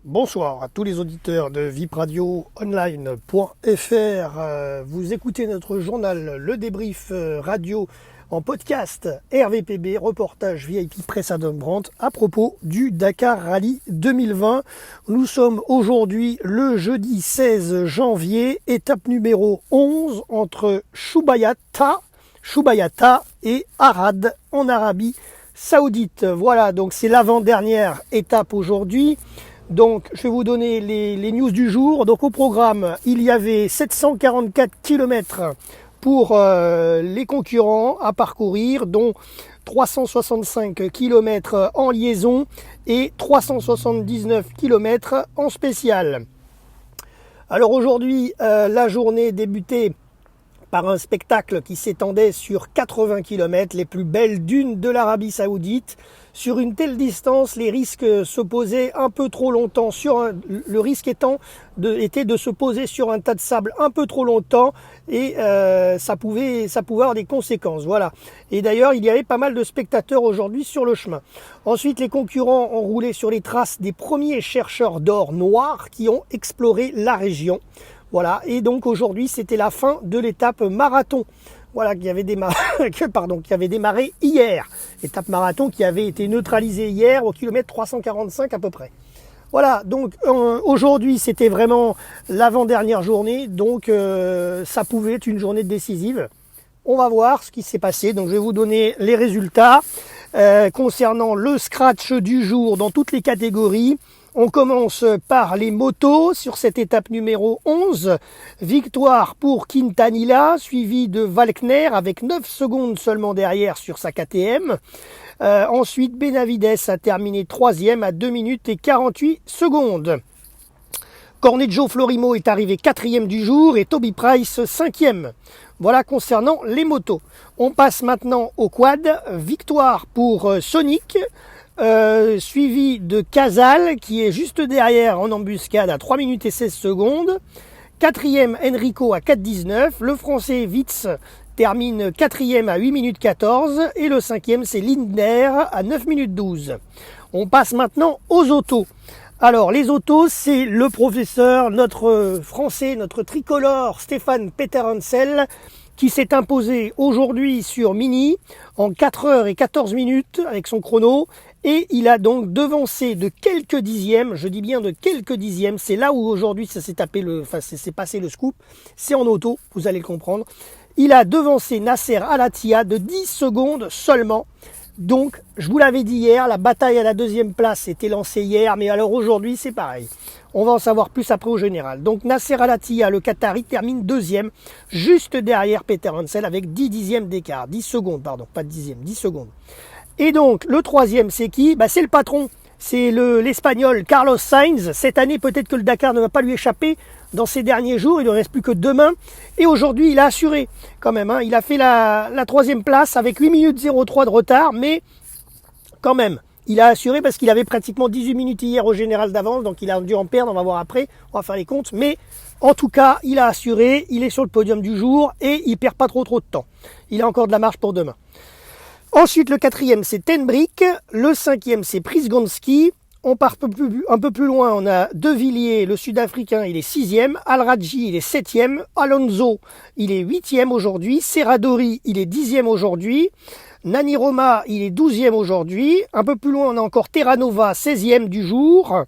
Bonsoir à tous les auditeurs de vipradioonline.fr. Vous écoutez notre journal Le Débrief radio en podcast RVPB, reportage VIP Presse Adam Brandt à propos du Dakar Rally 2020. Nous sommes aujourd'hui le jeudi 16 janvier, étape numéro 11 entre Choubayata et Arad en Arabie Saoudite. Voilà, donc c'est l'avant-dernière étape aujourd'hui. Donc, je vais vous donner les news du jour. Donc, au programme, il y avait 744 km pour les concurrents à parcourir, dont 365 km en liaison et 379 km en spécial. Alors aujourd'hui, la journée débutait par un spectacle qui s'étendait sur 80 km, les plus belles dunes de l'Arabie Saoudite. Sur une telle distance, les risques se posaient un peu trop longtemps. Le risque était de se poser sur un tas de sable un peu trop longtemps et ça pouvait avoir des conséquences. Voilà. Et d'ailleurs, il y avait pas mal de spectateurs aujourd'hui sur le chemin. Ensuite, les concurrents ont roulé sur les traces des premiers chercheurs d'or noir qui ont exploré la région. Voilà, et donc aujourd'hui c'était la fin de l'étape marathon, voilà, qui avait démarré hier. Étape marathon qui avait été neutralisée hier au kilomètre 345 à peu près. Voilà, donc aujourd'hui c'était vraiment l'avant-dernière journée, donc ça pouvait être une journée décisive. On va voir ce qui s'est passé, donc je vais vous donner les résultats concernant le scratch du jour dans toutes les catégories. On commence par les motos sur cette étape numéro 11. Victoire pour Quintanilla, suivi de Walkner avec 9 secondes seulement derrière sur sa KTM. Ensuite, Benavides a terminé 3e à 2 minutes et 48 secondes. Cornejo Florimo est arrivé 4e du jour et Toby Price 5e. Voilà concernant les motos. On passe maintenant au quad. Victoire pour Sonic. Suivi de Casal qui est juste derrière en embuscade à 3 minutes et 16 secondes. 4e Enrico à 4,19. Le français Witz termine 4e à 8 minutes 14. Et le 5e c'est Lindner à 9 minutes 12. On passe maintenant aux autos. Alors les autos, c'est le professeur, notre français, notre tricolore Stéphane Peterhansel qui s'est imposé aujourd'hui sur Mini en 4h14 avec son chrono. Et il a donc devancé de quelques dixièmes, je dis bien de quelques dixièmes, c'est là où aujourd'hui ça s'est passé le scoop, c'est en auto, vous allez le comprendre. Il a devancé Nasser Al-Attiyah de 10 secondes seulement. Donc, je vous l'avais dit hier, la bataille à la deuxième place était lancée hier, mais alors aujourd'hui c'est pareil. On va en savoir plus après au général. Donc Nasser Al-Attiyah, le Qatari, termine 2e, juste derrière Peterhansel avec 10 dixièmes d'écart. 10 secondes, pardon, pas de dixième, 10 secondes. Et donc, le 3e, c'est qui ? C'est le patron, c'est l'Espagnol Carlos Sainz. Cette année, peut-être que le Dakar ne va pas lui échapper dans ces derniers jours, il ne reste plus que demain. Et aujourd'hui, il a assuré quand même. Il a fait la 3e place avec 8 minutes 03 de retard, mais quand même, il a assuré parce qu'il avait pratiquement 18 minutes hier au général d'avance, donc il a dû en perdre, on va voir après, on va faire les comptes. Mais en tout cas, il a assuré, il est sur le podium du jour et il perd pas trop de temps. Il a encore de la marge pour demain. Ensuite, le 4e, c'est Tenbrick. Le 5e, c'est Prisgonski. On part un peu plus loin. On a De Villiers, le Sud-Africain, il est 6e. Al-Radji, il est 7e. Alonso, il est 8e aujourd'hui. Serradori, il est 10e aujourd'hui. Nani Roma, il est 12e aujourd'hui. Un peu plus loin, on a encore Terranova, 16e du jour.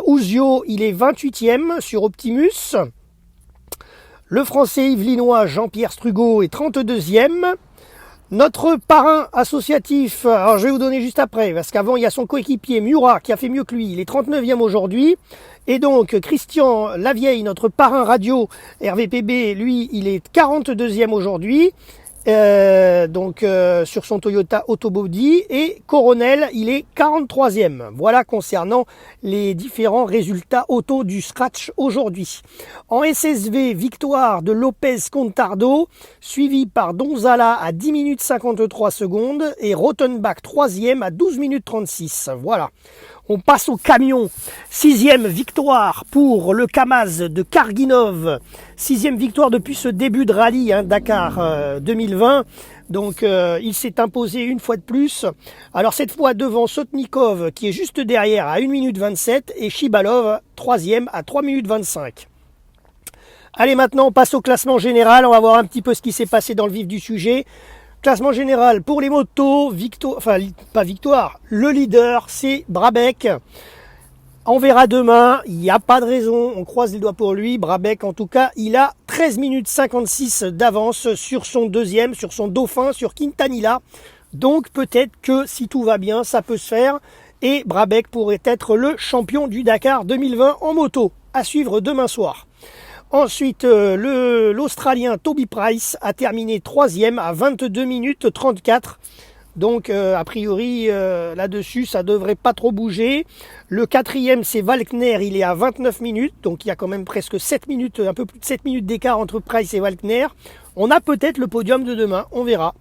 Ouzio, il est 28e sur Optimus. Le Français Yvelinois Jean-Pierre Strugo est 32e. Notre parrain associatif, alors je vais vous donner juste après, parce qu'avant il y a son coéquipier Murat qui a fait mieux que lui, il est 39e aujourd'hui. Et donc Christian Lavieille, notre parrain radio RVPB, lui il est 42e aujourd'hui. Sur son Toyota Autobody, et Coronel il est 43e. Voilà concernant les différents résultats auto du scratch aujourd'hui. En SSV, victoire de Lopez Contardo, suivi par Donzala à 10 minutes 53 secondes et Rottenbach 3e à 12 minutes 36. Voilà. On passe au camion. 6e victoire pour le Kamaz de Karginov. 6e victoire depuis ce début de rallye Dakar 2020. Donc il s'est imposé une fois de plus. Alors cette fois devant Sotnikov qui est juste derrière à 1 minute 27 et Shibalov troisième à 3 minutes 25. Allez, maintenant on passe au classement général. On va voir un petit peu ce qui s'est passé dans le vif du sujet. Classement général pour les motos, pas victoire, le leader c'est Brabec. On verra demain, il n'y a pas de raison, on croise les doigts pour lui. Brabec en tout cas, il a 13 minutes 56 d'avance sur son deuxième, sur son dauphin, sur Quintanilla. Donc peut-être que si tout va bien, ça peut se faire. Et Brabec pourrait être le champion du Dakar 2020 en moto, à suivre demain soir. Ensuite, l'Australien Toby Price a terminé troisième à 22 minutes 34. Donc, a priori, là-dessus, ça devrait pas trop bouger. Le quatrième, c'est Walkner, il est à 29 minutes. Donc, il y a quand même presque 7 minutes, un peu plus de 7 minutes d'écart entre Price et Walkner. On a peut-être le podium de demain, on verra.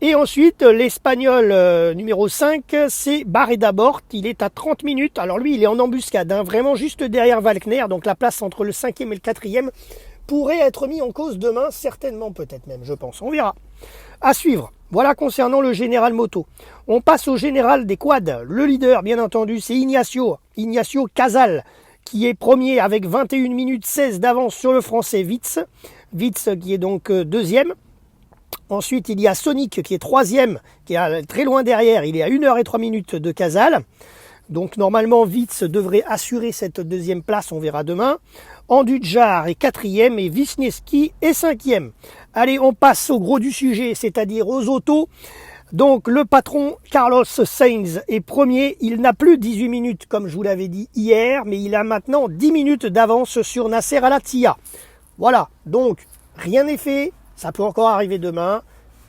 Et ensuite, l'Espagnol numéro 5, c'est Barreda Bort. Il est à 30 minutes. Alors lui, il est en embuscade, hein, vraiment juste derrière Walkner. Donc la place entre le 5e et le 4e pourrait être mis en cause demain, certainement, peut-être même, je pense. On verra. À suivre. Voilà concernant le général moto. On passe au général des quads. Le leader, bien entendu, c'est Ignacio Casal, qui est premier avec 21 minutes 16 d'avance sur le français Witz. Witz qui est donc deuxième. Ensuite, il y a Sonic qui est troisième, qui est très loin derrière. Il est à 1h03 minutes de Casal. Donc normalement, Witz devrait assurer cette deuxième place, on verra demain. Andujar est quatrième et Wisniewski est cinquième. Allez, on passe au gros du sujet, c'est-à-dire aux autos. Donc le patron Carlos Sainz est premier. Il n'a plus 18 minutes comme je vous l'avais dit hier, mais il a maintenant 10 minutes d'avance sur Nasser Al-Attiyah. Voilà, donc rien n'est fait. Ça peut encore arriver demain,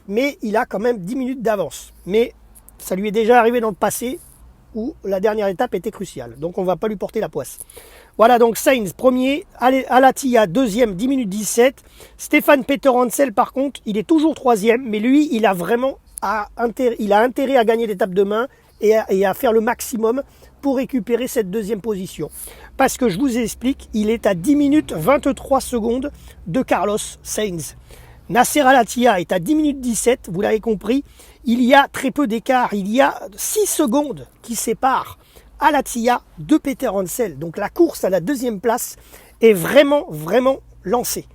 mais il a quand même 10 minutes d'avance. Mais ça lui est déjà arrivé dans le passé où la dernière étape était cruciale. Donc on ne va pas lui porter la poisse. Voilà, donc Sainz premier, Al-Attiyah deuxième, 10 minutes 17. Stéphane Peter Hansel par contre, il est toujours troisième, mais lui, il a vraiment intérêt à gagner l'étape demain et à faire le maximum pour récupérer cette deuxième position. Parce que je vous explique, il est à 10 minutes 23 secondes de Carlos Sainz. Nasser Al-Attiyah est à 10 minutes 17, vous l'avez compris, il y a très peu d'écart, il y a 6 secondes qui séparent Al-Attiyah de Peter Hansel. Donc la course à la deuxième place est vraiment lancée.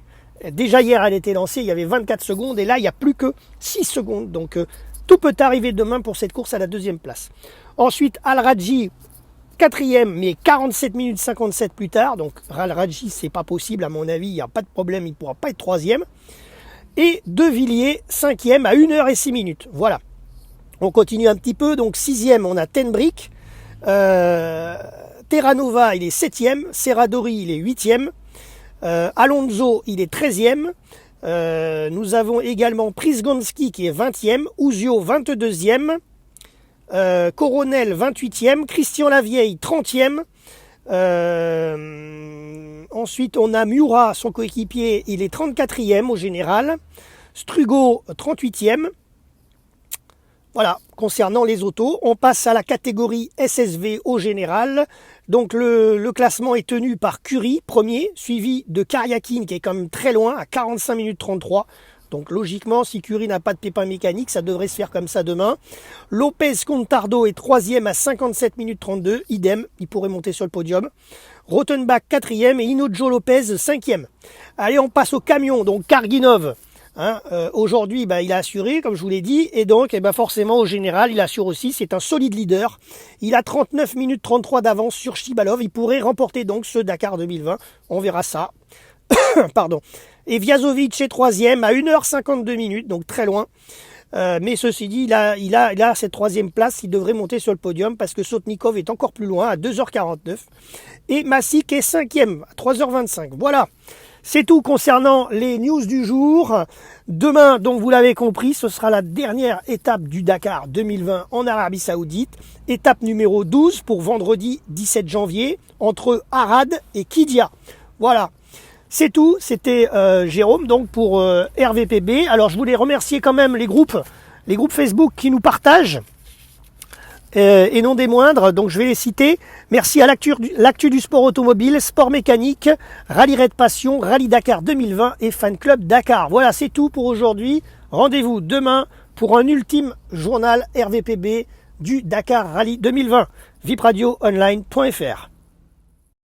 Déjà hier elle était lancée, il y avait 24 secondes et là il n'y a plus que 6 secondes. Donc tout peut arriver demain pour cette course à la deuxième place. Ensuite Al-Rajhi, quatrième, mais 47 minutes 57 plus tard. Donc Al-Rajhi c'est pas possible à mon avis, il n'y a pas de problème, il ne pourra pas être troisième. Et De Villiers, cinquième, à 1h06 minutes. Voilà. On continue un petit peu. Donc, sixième, on a Tenbrick. Terranova, il est septième. Serradori, il est huitième. Alonso, il est 13e. Nous avons également Prisgonski, qui est 20e. Ouzio, 22e. Coronel, 28e. Christian Lavieille, 30e. Ensuite, on a Miura, son coéquipier, il est 34e au général. Strugo, 38e. Voilà, concernant les autos, on passe à la catégorie SSV au général. Donc le classement est tenu par Curie, premier, suivi de Karyakin, qui est quand même très loin, à 45 minutes 33. Donc logiquement, si Curie n'a pas de pépin mécanique, ça devrait se faire comme ça demain. Lopez Contardo est troisième à 57 minutes 32, idem, il pourrait monter sur le podium. Rothenbach quatrième et Inojo Lopez cinquième. Allez, on passe au camion, donc Karginov. Aujourd'hui, il a assuré, comme je vous l'ai dit, et donc forcément au général, il assure aussi, c'est un solide leader. Il a 39 minutes 33 d'avance sur Shibalov, il pourrait remporter donc ce Dakar 2020, on verra ça. Pardon. Et Vjazovic est troisième à 1h52 minutes, donc très loin. Mais ceci dit, il a cette troisième place, il devrait monter sur le podium parce que Sotnikov est encore plus loin à 2h49. Et Massik est cinquième à 3h25. Voilà, c'est tout concernant les news du jour. Demain, donc vous l'avez compris, ce sera la dernière étape du Dakar 2020 en Arabie Saoudite. Étape numéro 12 pour vendredi 17 janvier entre Arad et Qiddiya. Voilà. C'est tout, c'était Jérôme donc pour RVPB. Alors je voulais remercier quand même les groupes Facebook qui nous partagent et non des moindres, donc je vais les citer. Merci à l'actu du sport automobile, sport mécanique, Rallye Raid Passion, Rallye Dakar 2020 et Fan Club Dakar. Voilà, c'est tout pour aujourd'hui. Rendez-vous demain pour un ultime journal RVPB du Dakar Rallye 2020. vipradioonline.fr